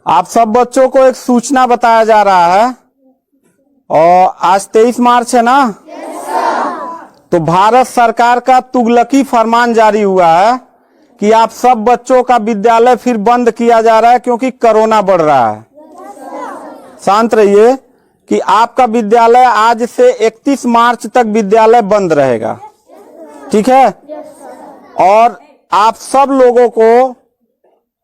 आप सब बच्चों को एक सूचना बताया जा रहा है और आज 23 मार्च है ना। तो भारत सरकार का तुगलकी फरमान जारी हुआ है कि आप सब बच्चों का विद्यालय फिर बंद किया जा रहा है क्योंकि कोरोना बढ़ रहा है। शांत रहिए कि आपका विद्यालय आज से 31 मार्च तक विद्यालय बंद रहेगा, ठीक है। और आप सब लोगों को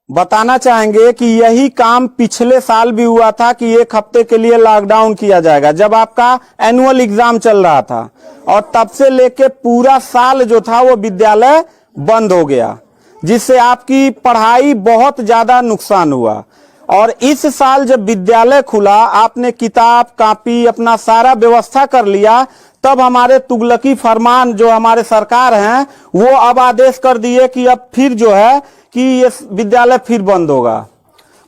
बताना चाहेंगे कि यही काम पिछले साल भी हुआ था कि एक हफ्ते के लिए लॉकडाउन किया जाएगा जब आपका एनुअल एग्जाम चल रहा था, और तब से लेके पूरा साल जो था वो विद्यालय बंद हो गया, जिससे आपकी पढ़ाई बहुत ज्यादा नुकसान हुआ। और इस साल जब विद्यालय खुला, आपने किताब कॉपी अपना सारा व्यवस्था कर लिया, तब हमारे तुगलकी फरमान जो हमारे सरकार हैं वो अब आदेश कर दिए कि अब फिर जो है कि ये विद्यालय फिर बंद होगा।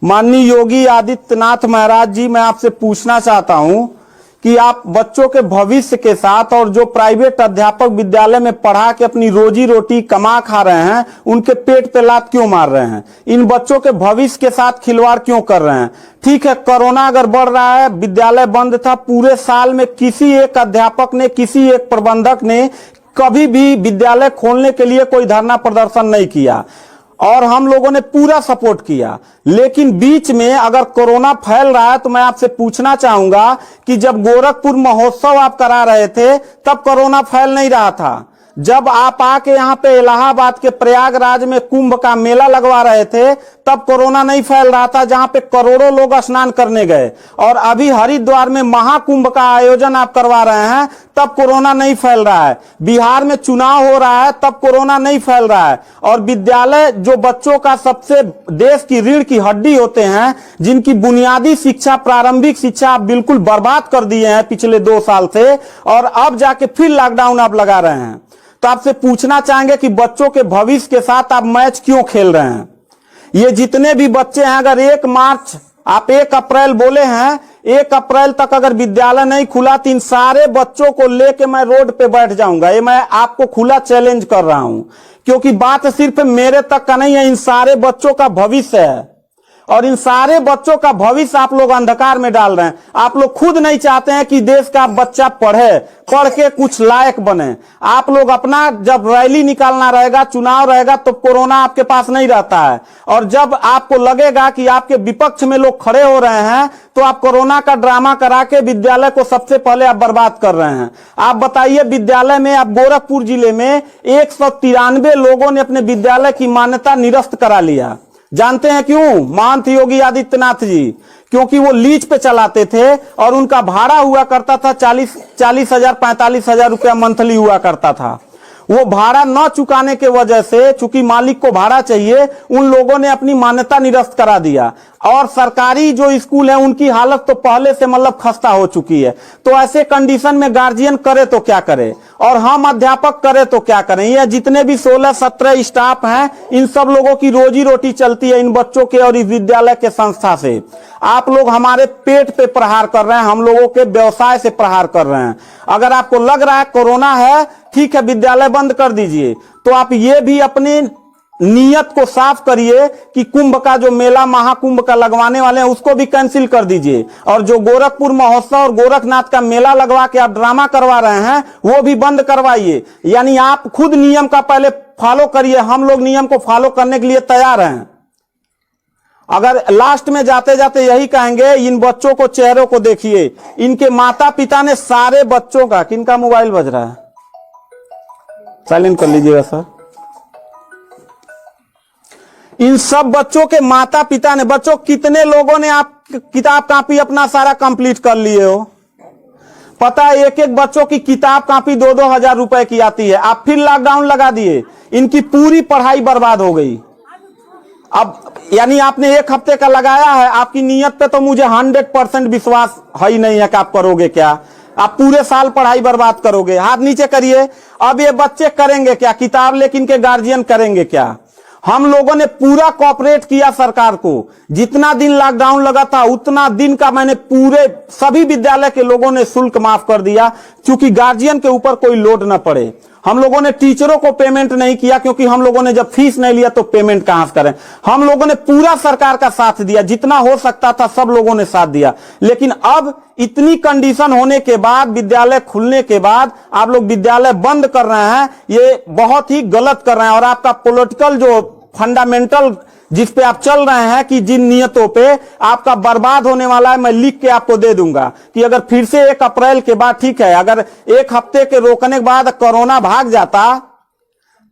माननीय योगी आदित्यनाथ महाराज जी, मैं आपसे पूछना चाहता हूं कि आप बच्चों के भविष्य के साथ और जो प्राइवेट अध्यापक विद्यालय में पढ़ा के अपनी रोजी रोटी कमा खा रहे हैं, उनके पेट पे लात क्यों मार रहे हैं? इन बच्चों के भविष्य के साथ खिलवाड़ क्यों कर रहे हैं? ठीक है, कोरोना अगर बढ़ रहा है, विद्यालय बंद था, पूरे साल में किसी एक अध्यापक ने, किसी एक प्रबंधक ने कभी भी विद्यालय खोलने के लिए कोई धरना प्रदर्शन नहीं किया और हम लोगों ने पूरा सपोर्ट किया। लेकिन बीच में अगर कोरोना फैल रहा है तो मैं आपसे पूछना चाहूंगा कि जब गोरखपुर महोत्सव आप करा रहे थे तब कोरोना फैल नहीं रहा था। जब आप आके यहाँ पे इलाहाबाद के प्रयागराज में कुंभ का मेला लगवा रहे थे तब कोरोना नहीं फैल रहा था, जहां पे करोड़ों लोग स्नान करने गए। और अभी हरिद्वार में महाकुंभ का आयोजन आप करवा रहे हैं तब कोरोना नहीं फैल रहा है। बिहार में चुनाव हो रहा है तब कोरोना नहीं फैल रहा है। और विद्यालय जो बच्चों का सबसे देश की रीढ़ की हड्डी होते हैं, जिनकी बुनियादी शिक्षा, प्रारंभिक शिक्षा आप बिल्कुल बर्बाद कर दिए हैं पिछले 2 साल से, और अब जाके फिर लॉकडाउन आप लगा रहे हैं। तो आपसे पूछना चाहेंगे कि बच्चों के भविष्य के साथ आप मैच क्यों खेल रहे हैं? ये जितने भी बच्चे हैं, अगर 1 मार्च आप 1 अप्रैल बोले हैं, 1 अप्रैल तक अगर विद्यालय नहीं खुला तो इन सारे बच्चों को लेके मैं रोड पे बैठ जाऊंगा। ये मैं आपको खुला चैलेंज कर रहा हूं, क्योंकि बात सिर्फ मेरे तक का नहीं है, इन सारे बच्चों का भविष्य है। और इन सारे बच्चों का भविष्य आप लोग अंधकार में डाल रहे हैं। आप लोग खुद नहीं चाहते हैं कि देश का बच्चा पढ़े, पढ़ के कुछ लायक बने। आप लोग अपना, जब रैली निकालना रहेगा, चुनाव रहेगा, तो कोरोना आपके पास नहीं रहता है। और जब आपको लगेगा कि आपके विपक्ष में लोग खड़े हो रहे हैं तो आप कोरोना का ड्रामा करा के विद्यालय को सबसे पहले आप बर्बाद कर रहे हैं। आप बताइए, विद्यालय में, आप गोरखपुर जिले में 193 लोगों ने अपने विद्यालय की मान्यता निरस्त करा लिया। जानते हैं क्यों? महंत योगी आदित्यनाथ जी, क्योंकि वो लीज पे चलाते थे और उनका भाड़ा हुआ करता था 40,000 45,000 रुपया मंथली हुआ करता था। वो भाड़ा न चुकाने के वजह से, चूंकि मालिक को भाड़ा चाहिए, उन लोगों ने अपनी मान्यता निरस्त करा दिया। और सरकारी जो स्कूल है उनकी हालत तो पहले से मतलब खस्ता हो चुकी है। तो ऐसे कंडीशन में गार्जियन करे तो क्या करे, और हम अध्यापक करे तो क्या करें? ये जितने भी 16-17 स्टाफ हैं, इन सब लोगों की रोजी रोटी चलती है इन बच्चों के और इस विद्यालय के संस्था से। आप लोग हमारे पेट पे प्रहार कर रहे हैं, हम लोगों के व्यवसाय से प्रहार कर रहे हैं। अगर आपको लग रहा है कोरोना है, ठीक है, विद्यालय बंद कर दीजिए, तो आप ये भी अपनी नियत को साफ करिए कि कुंभ का जो मेला, महाकुंभ का लगवाने वाले हैं, उसको भी कैंसिल कर दीजिए। और जो गोरखपुर महोत्सव और गोरखनाथ का मेला लगवा के आप ड्रामा करवा रहे हैं, वो भी बंद करवाइए। यानी आप खुद नियम का पहले फॉलो करिए, हम लोग नियम को फॉलो करने के लिए तैयार हैं। अगर लास्ट में जाते जाते यही कहेंगे, इन बच्चों को, चेहरों को देखिए, इनके माता पिता ने सारे बच्चों का, किनका मोबाइल बज रहा है, साइलेंट कर लीजिएगा सर। इन सब बच्चों के माता पिता ने, बच्चों कितने लोगों ने आप किताब कॉपी अपना सारा कंप्लीट कर लिए हो? पता है, एक एक बच्चों की किताब कॉपी 2-2 हजार रुपए की आती है। आप फिर लॉकडाउन लगा दिए, इनकी पूरी पढ़ाई बर्बाद हो गई। अब यानी आपने 1 हफ्ते का लगाया है, आपकी नीयत पे तो मुझे 100% विश्वास है ही नहीं है कि आप करोगे क्या। आप पूरे साल पढ़ाई बर्बाद करोगे। हाथ नीचे करिए। अब ये बच्चे करेंगे क्या? किताब लेकिन इनके गार्जियन करेंगे क्या? हम लोगों ने पूरा कोऑपरेट किया सरकार को। जितना दिन लॉकडाउन लगा था उतना दिन का मैंने पूरे सभी विद्यालय के लोगों ने शुल्क माफ कर दिया, क्योंकि गार्जियन के ऊपर कोई लोड न पड़े। हम लोगों ने टीचरों को पेमेंट नहीं किया, क्योंकि हम लोगों ने जब फीस नहीं लिया तो पेमेंट कहां से करें। हम लोगों ने पूरा सरकार का साथ दिया, जितना हो सकता था सब लोगों ने साथ दिया। लेकिन अब इतनी कंडीशन होने के बाद, विद्यालय खुलने के बाद आप लोग विद्यालय बंद कर रहे हैं, ये बहुत ही गलत कर रहे हैं। और आपका पॉलिटिकल जो फंडामेंटल जिस पे आप चल रहे हैं कि जिन नियतों पे आपका बर्बाद होने वाला है, मैं लिख के आपको दे दूंगा कि अगर फिर से 1 अप्रैल के बाद, ठीक है, अगर 1 हफ्ते के रोकने के बाद कोरोना भाग जाता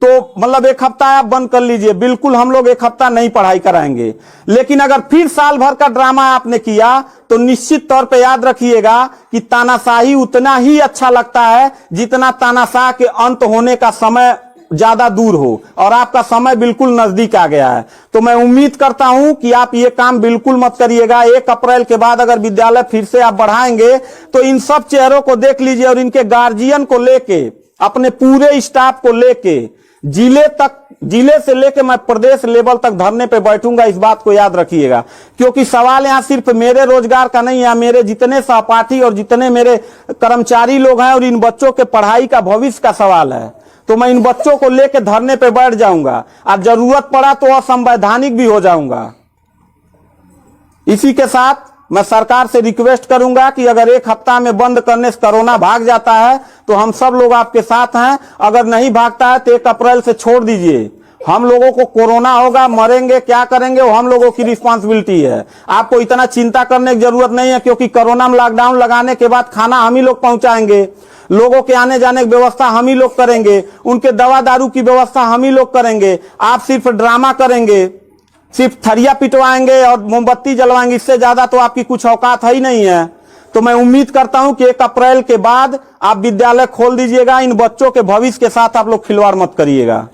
तो मतलब 1 हफ्ता आप बंद कर लीजिए, बिल्कुल हम लोग 1 हफ्ता नहीं पढ़ाई कराएंगे। लेकिन अगर फिर साल भर का ड्रामा आपने किया तो निश्चित तौर पे याद रखिएगा कि तानाशाही उतना ही अच्छा लगता है जितना तानाशाह के अंत होने का समय ज्यादा दूर हो, और आपका समय बिल्कुल नजदीक आ गया है। तो मैं उम्मीद करता हूं कि आप ये काम बिल्कुल मत करिएगा। 1 अप्रैल के बाद अगर विद्यालय फिर से आप बढ़ाएंगे तो इन सब चेहरों को देख लीजिए, और इनके गार्जियन को लेके, अपने पूरे स्टाफ को लेके, जिले से लेके मैं प्रदेश लेवल तक धरने पे बैठूंगा, इस बात को याद रखिएगा। क्योंकि सवाल यहां सिर्फ मेरे रोजगार का नहीं है, मेरे जितने सहपाठी और जितने मेरे कर्मचारी लोग हैं और इन बच्चों के पढ़ाई का भविष्य का सवाल है। तो मैं इन बच्चों को लेकर धरने पे बैठ जाऊंगा, और जरूरत पड़ा तो असंवैधानिक भी हो जाऊंगा। इसी के साथ मैं सरकार से रिक्वेस्ट करूंगा कि अगर 1 हफ्ता में बंद करने से कोरोना भाग जाता है तो हम सब लोग आपके साथ हैं, अगर नहीं भागता है तो 1 अप्रैल से छोड़ दीजिए। हम लोगों को कोरोना होगा, मरेंगे, क्या करेंगे वो हम लोगों की रिस्पांसिबिलिटी है। आपको इतना चिंता करने की जरूरत नहीं है, क्योंकि कोरोना में लॉकडाउन लगाने के बाद खाना हम ही लोग पहुंचाएंगे, लोगों के आने जाने की व्यवस्था हम ही लोग करेंगे, उनके दवा दारू की व्यवस्था हम ही लोग करेंगे। आप सिर्फ ड्रामा करेंगे, सिर्फ थरिया पिटवाएंगे और मोमबत्ती जलवाएंगे, इससे ज्यादा तो आपकी कुछ औकात है ही नहीं है। तो मैं उम्मीद करता हूं कि 1 अप्रैल के बाद आप विद्यालय खोल दीजिएगा। इन बच्चों के भविष्य के साथ आप लोग खिलवाड़ मत करिएगा।